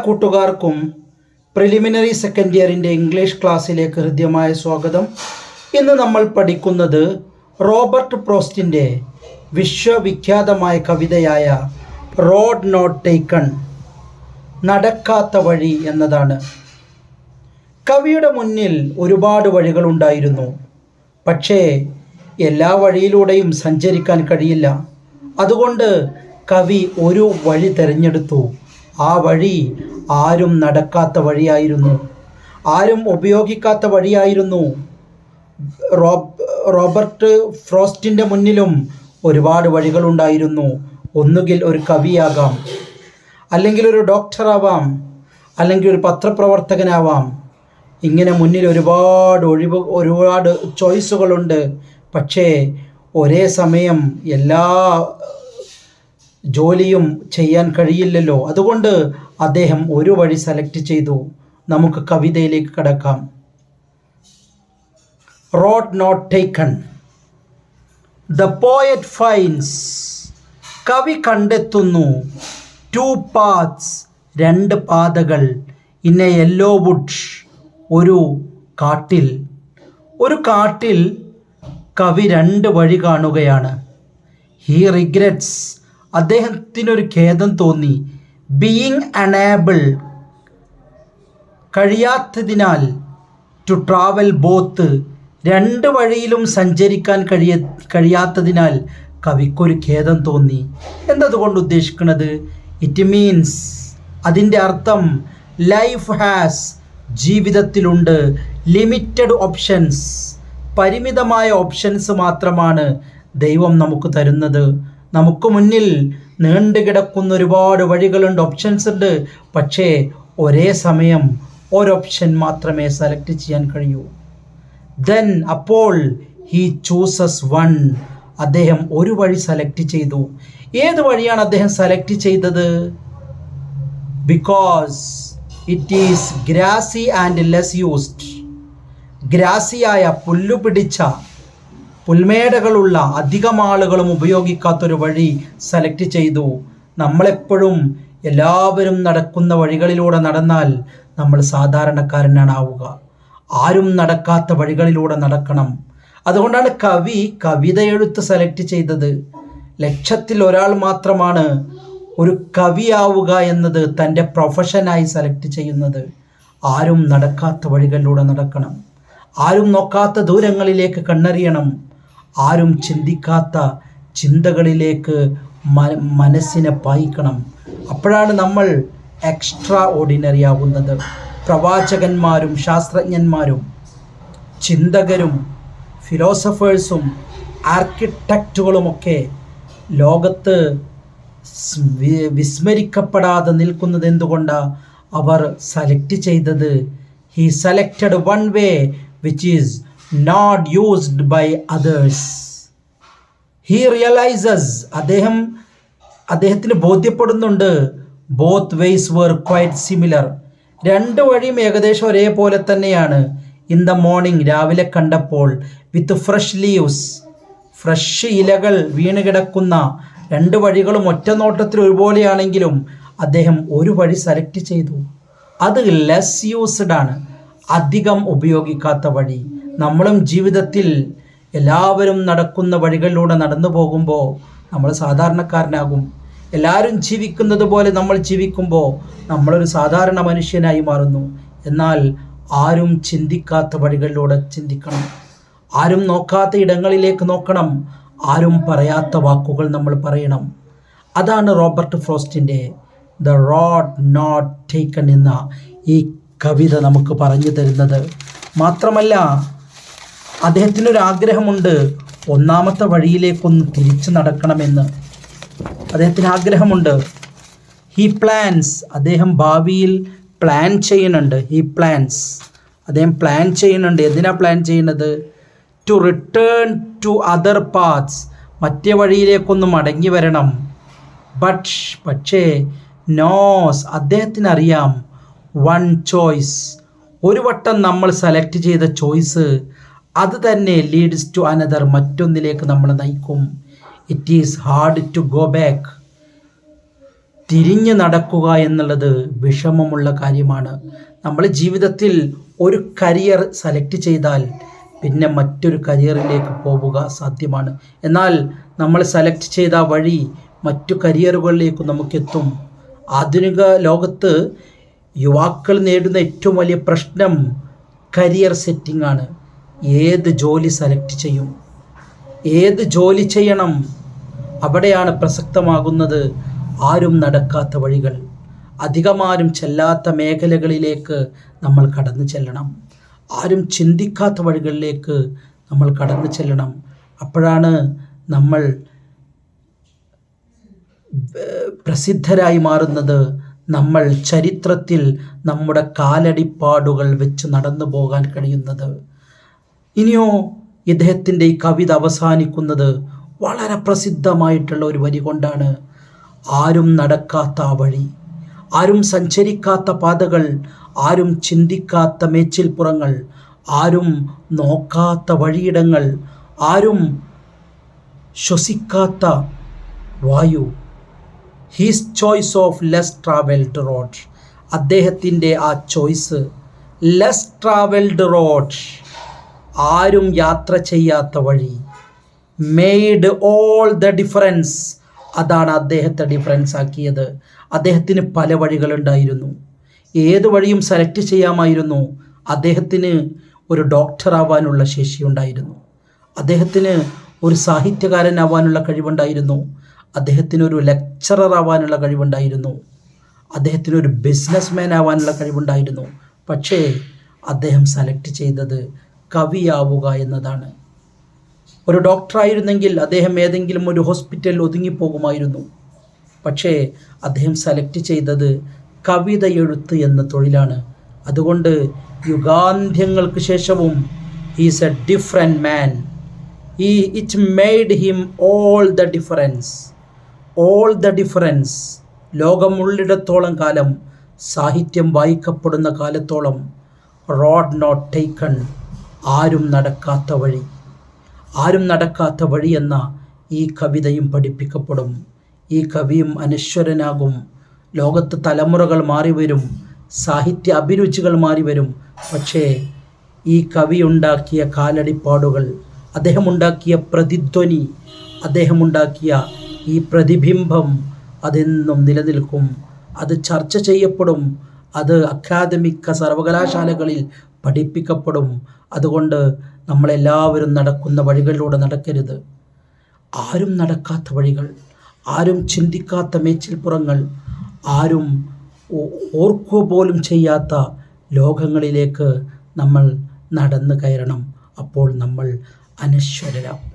കൂട്ടുകാർക്കും preliminary second ഇയറിൻ്റെ English ക്ലാസ്സിലേക്ക് ഹൃദ്യമായ സ്വാഗതം. ഇന്ന് നമ്മൾ പഠിക്കുന്നത് റോബർട്ട് ഫ്രോസ്റ്റിൻ്റെ വിശ്വവിഖ്യാതമായ കവിതയായ റോഡ് നോട്ട് ടേക്കൺ, നടക്കാത്ത വഴി എന്നതാണ്. കവിയുടെ മുന്നിൽ ഒരുപാട് വഴികളുണ്ടായിരുന്നു. പക്ഷേ എല്ലാ വഴിയിലൂടെയും സഞ്ചരിക്കാൻ കഴിയില്ല. അതുകൊണ്ട് കവി ഒരു വഴി തിരഞ്ഞെടുത്തു. ആ വഴി ആരും നടക്കാത്ത വഴിയായിരുന്നു, ആരും ഉപയോഗിക്കാത്ത വഴിയായിരുന്നു. റോബർട്ട് ഫ്രോസ്റ്റിൻ്റെ മുന്നിലും ഒരുപാട് വഴികളുണ്ടായിരുന്നു. ഒന്നുകിൽ ഒരു കവിയാകാം, അല്ലെങ്കിൽ ഒരു ഡോക്ടറാവാം, അല്ലെങ്കിൽ ഒരു പത്രപ്രവർത്തകനാവാം. ഇങ്ങനെ മുന്നിൽ ഒരുപാട് ചോയ്സുകളുണ്ട്. പക്ഷേ ഒരേ സമയം എല്ലാ ജോലിയും ചെയ്യാൻ കഴിയില്ലല്ലോ. അതുകൊണ്ട് അദ്ദേഹം ഒരു വഴി സെലക്ട് ചെയ്തു. നമുക്ക് കവിതയിലേക്ക് കടക്കാം. Road not taken. The poet finds. കവി കണ്ടെത്തുന്നു. ടു പാത്സ്, രണ്ട് പാതകൾ. ഇൻ എ യെല്ലോ വുഡ്, ഒരു കാട്ടിൽ കവി രണ്ട് വഴി കാണുകയാണ്. ഹീ റിഗ്രറ്റ്സ്, അദ്ദേഹത്തിനൊരു ഖേദം തോന്നി. ബീയിങ് അണേബിൾ, കഴിയാത്തതിനാൽ. ടു ട്രാവൽ ബോത്ത്, രണ്ട് വഴിയിലും സഞ്ചരിക്കാൻ കഴിയാത്തതിനാൽ കവിക്കൊരു ഖേദം തോന്നി. എന്നതുകൊണ്ട് ഉദ്ദേശിക്കുന്നത്, ഇറ്റ് മീൻസ്, അതിൻ്റെ അർത്ഥം ലൈഫ് ഹാസ്, ജീവിതത്തിലുണ്ട് ലിമിറ്റഡ് ഓപ്ഷൻസ്, പരിമിതമായ ഓപ്ഷൻസ് മാത്രമാണ് ദൈവം നമുക്ക് തരുന്നത്. നമുക്ക് മുന്നിൽ നീണ്ടുകിടക്കുന്ന ഒരുപാട് വഴികളുണ്ട്, ഓപ്ഷൻസ് ഉണ്ട്. പക്ഷേ ഒരേ സമയം ഒരു ഓപ്ഷൻ മാത്രമേ സെലക്ട് ചെയ്യാൻ കഴിയൂ. ദെൻ, അപ്പോൾ ഹീ ചൂസസ് വൺ, അദ്ദേഹം ഒരു വഴി സെലക്ട് ചെയ്തു. ഏത് വഴിയാണ് അദ്ദേഹം സെലക്ട് ചെയ്തത്? Because it is grassy and less used. ഗ്രാസിയായ, പുല്ലുപിടിച്ച, പുൽമേടകളുള്ള, അധികം ആളുകളും ഉപയോഗിക്കാത്തൊരു വഴി സെലക്ട് ചെയ്തു. നമ്മളെപ്പോഴും എല്ലാവരും നടക്കുന്ന വഴികളിലൂടെ നടന്നാൽ നമ്മൾ സാധാരണക്കാരനാണ് ആവുക. ആരും നടക്കാത്ത വഴികളിലൂടെ നടക്കണം. അതുകൊണ്ടാണ് കവി കവിത എഴുത്ത് സെലക്ട് ചെയ്തത്. ലക്ഷത്തിൽ ഒരാൾ മാത്രമാണ് ഒരു കവിയാവുക എന്നത് തൻ്റെ പ്രൊഫഷനായി സെലക്ട് ചെയ്യുന്നത്. ആരും നടക്കാത്ത വഴികളിലൂടെ നടക്കണം. ആരും നോക്കാത്ത ദൂരങ്ങളിലേക്ക് കണ്ണെറിയണം. ആരും ചിന്തിക്കാത്ത ചിന്തകളിലേക്ക് മനസ്സിനെ പായിക്കണം. അപ്പോഴാണ് നമ്മൾ എക്സ്ട്രാ ഓർഡിനറി ആവുന്നത്. പ്രവാചകന്മാരും ശാസ്ത്രജ്ഞന്മാരും ചിന്തകരും ഫിലോസഫേഴ്സും ആർക്കിടെക്റ്റുകളുമൊക്കെ ലോകത്ത് വിസ്മരിക്കപ്പെടാതെ നിൽക്കുന്നത് എന്തുകൊണ്ടാണ്? അവർ സെലക്ട് ചെയ്തത്, he selected one way which is not used by others. He realizes, അദ്ദേഹത്തിന് ബോധ്യപ്പെടുന്നുണ്ട്, both ways were quite similar. രണ്ട് വഴിയും ഏകദേശം ഒരേപോലെ തന്നെയാണ്. ഇൻ ദ മോർണിംഗ്, രാവിലെ കണ്ടപ്പോൾ, വിത്ത് ഫ്രഷ് ലീവ്സ്, ഫ്രഷ് ഇലകൾ വീണ് കിടക്കുന്ന രണ്ട് വഴികളും ഒറ്റ നോട്ടത്തിൽ ഒരുപോലെയാണെങ്കിലും അദ്ദേഹം ഒരു വഴി സെലക്ട് ചെയ്തു. അത് ലെസ് യൂസ്ഡ് ആണ്, അധികം ഉപയോഗിക്കാത്ത വഴി. നമ്മളും ജീവിതത്തിൽ എല്ലാവരും നടക്കുന്ന വഴികളിലൂടെ നടന്നു പോകുമ്പോൾ നമ്മൾ സാധാരണക്കാരനാകും. എല്ലാവരും ജീവിക്കുന്നത് പോലെ നമ്മൾ ജീവിക്കുമ്പോൾ നമ്മളൊരു സാധാരണ മനുഷ്യനായി മാറുന്നു. എന്നാൽ ആരും ചിന്തിക്കാത്ത വഴികളിലൂടെ ചിന്തിക്കണം. ആരും നോക്കാത്ത ഇടങ്ങളിലേക്ക് നോക്കണം. ആരും പറയാത്ത വാക്കുകൾ നമ്മൾ പറയണം. അതാണ് റോബർട്ട് ഫ്രോസ്റ്റിൻ്റെ ദ റോഡ് നോട്ട് ടേക്കൺ എന്ന ഈ കവിത നമുക്ക് പറഞ്ഞു തരുന്നത്. മാത്രമല്ല, അദ്ദേഹത്തിനൊരാഗ്രഹമുണ്ട്, ഒന്നാമത്തെ വഴിയിലേക്കൊന്ന് തിരിച്ചു നടക്കണമെന്ന് അദ്ദേഹത്തിന് ആഗ്രഹമുണ്ട്. ഹീ പ്ലാൻസ്, അദ്ദേഹം ഭാവിയിൽ പ്ലാൻ ചെയ്യുന്നുണ്ട്. അദ്ദേഹം പ്ലാൻ ചെയ്യുന്നുണ്ട്. എന്തിനാ പ്ലാൻ ചെയ്യുന്നത്? To return to other paths, മറ്റേ വഴിയിലേക്കൊന്ന് മടങ്ങി വരണം. പക്ഷേ നോസ്, അദ്ദേഹത്തിനറിയാം, വൺ ചോയ്സ്, ഒരു വട്ടം നമ്മൾ സെലക്ട് ചെയ്ത ചോയ്സ് അത് തന്നെ ലീഡ്സ് ടു അനദർ, മറ്റൊന്നിലേക്ക് നമ്മളെ നയിക്കും. It is hard to go back. തിരിഞ്ഞു നടക്കുക എന്നുള്ളത് വിഷമമുള്ള കാര്യമാണ്. നമ്മൾ ജീവിതത്തിൽ ഒരു കരിയർ സെലക്ട് ചെയ്താൽ പിന്നെ മറ്റൊരു കരിയറിലേക്ക് പോവുക സാധ്യമാണ്. എന്നാൽ നമ്മൾ സെലക്ട് ചെയ്ത വഴി മറ്റു കരിയറുകളിലേക്ക് നമുക്കെത്തും. ആധുനിക ലോകത്ത് യുവാക്കൾ നേരിടുന്ന ഏറ്റവും വലിയ പ്രശ്നം കരിയർ സെറ്റിംഗ് ആണ്. ഏത് ജോലി സെലക്ട് ചെയ്യും, ഏത് ജോലി ചെയ്യണം, അവിടെയാണ് പ്രസക്തമാകുന്നത്. ആരും നടക്കാത്ത വഴികൾ, അധികമാരും ചെല്ലാത്ത മേഖലകളിലേക്ക് നമ്മൾ കടന്നു ചെല്ലണം. ആരും ചിന്തിക്കാത്ത വഴികളിലേക്ക് നമ്മൾ കടന്നു ചെല്ലണം. അപ്പോഴാണ് നമ്മൾ പ്രസിദ്ധരായി മാറുന്നത്. നമ്മൾ ചരിത്രത്തിൽ നമ്മുടെ കാലടിപ്പാടുകൾ വെച്ച് നടന്നു പോകാൻ കഴിയുന്നത്. ഇനിയോ ഇദ്ദേഹത്തിൻ്റെ ഈ കവിത അവസാനിക്കുന്നത് വളരെ പ്രസിദ്ധമായിട്ടുള്ള ഒരു വരി കൊണ്ടാണ്. ആരും നടക്കാത്ത ആ വഴി, ആരും സഞ്ചരിക്കാത്ത പാതകൾ, ആരും ചിന്തിക്കാത്ത മേച്ചിൽപ്പുറങ്ങൾ, ആരും നോക്കാത്ത വഴിയിടങ്ങൾ, ആരും ശ്വസിക്കാത്ത വായു. He's choice of less travelled road. അദ്ദേഹത്തിൻ്റെ ആ ചോയ്സ് ലെസ് ട്രാവൽഡ് റോഡ്, ആരും യാത്ര ചെയ്യാത്ത വഴി. Made all the difference. അതാണ് അദ്ദേഹത്തെ ഡിഫറൻസ് ആക്കിയത്. അദ്ദേഹത്തിന് പല വഴികളുണ്ടായിരുന്നു. ഏത് വഴിയും സെലക്ട് ചെയ്യാമായിരുന്നു. അദ്ദേഹത്തിന് ഒരു ഡോക്ടറാവാനുള്ള ശേഷിയുണ്ടായിരുന്നു. അദ്ദേഹത്തിന് ഒരു സാഹിത്യകാരനാവാനുള്ള കഴിവുണ്ടായിരുന്നു. അദ്ദേഹത്തിന് ഒരു ലെക്ചറർ ആവാനുള്ള കഴിവുണ്ടായിരുന്നു. അദ്ദേഹത്തിന് ഒരു ബിസിനസ്മാൻ ആവാനുള്ള കഴിവുണ്ടായിരുന്നു. പക്ഷേ അദ്ദേഹം സെലക്ട് ചെയ്തത് കവിയാവുക എന്നതാണ്. ഒരു ഡോക്ടറായിരുന്നെങ്കിൽ അദ്ദേഹം ഏതെങ്കിലും ഒരു ഹോസ്പിറ്റലിൽ ഒതുങ്ങിപ്പോകുമായിരുന്നു. പക്ഷേ അദ്ദേഹം സെലക്ട് ചെയ്തത് കവിത എഴുത്ത് എന്ന തൊഴിലാണ്. അതുകൊണ്ട് യുഗാന്ത്യങ്ങൾക്ക് ശേഷവും he's a different man. It made him all the difference. All the difference. ലോകമുള്ളിടത്തോളം കാലം, സാഹിത്യം വായിക്കപ്പെടുന്ന കാലത്തോളം, റോഡ് നോട്ട് ടേക്കൺ, ആരും നടക്കാത്ത വഴി. ആരും നടക്കാത്ത വഴി എന്ന ഈ കവിതയും പഠിപ്പിക്കപ്പെടും. ഈ കവിയും അനശ്വരനാകും. ലോകത്ത് തലമുറകൾ മാറി വരും, സാഹിത്യ അഭിരുചികൾ മാറി വരും. പക്ഷേ ഈ കവി ഉണ്ടാക്കിയ കാലടിപ്പാടുകൾ, അദ്ദേഹം ഉണ്ടാക്കിയ പ്രതിധ്വനി, അദ്ദേഹം ഉണ്ടാക്കിയ ഈ പ്രതിബിംബം അതെന്നും നിലനിൽക്കും. അത് ചർച്ച ചെയ്യപ്പെടും. അത് അക്കാദമിക സർവകലാശാലകളിൽ പഠിപ്പിക്കപ്പെടും. അതുകൊണ്ട് നമ്മളെല്ലാവരും നടക്കുന്ന വഴികളിലൂടെ നടക്കരുത്. ആരും നടക്കാത്ത വഴികൾ, ആരും ചിന്തിക്കാത്ത മേച്ചിൽപ്പുറങ്ങൾ, ആരും ഓർക്കുക പോലും ചെയ്യാത്ത ലോകങ്ങളിലേക്ക് നമ്മൾ നടന്നു കയറണം. അപ്പോൾ നമ്മൾ അനശ്വരരാകും.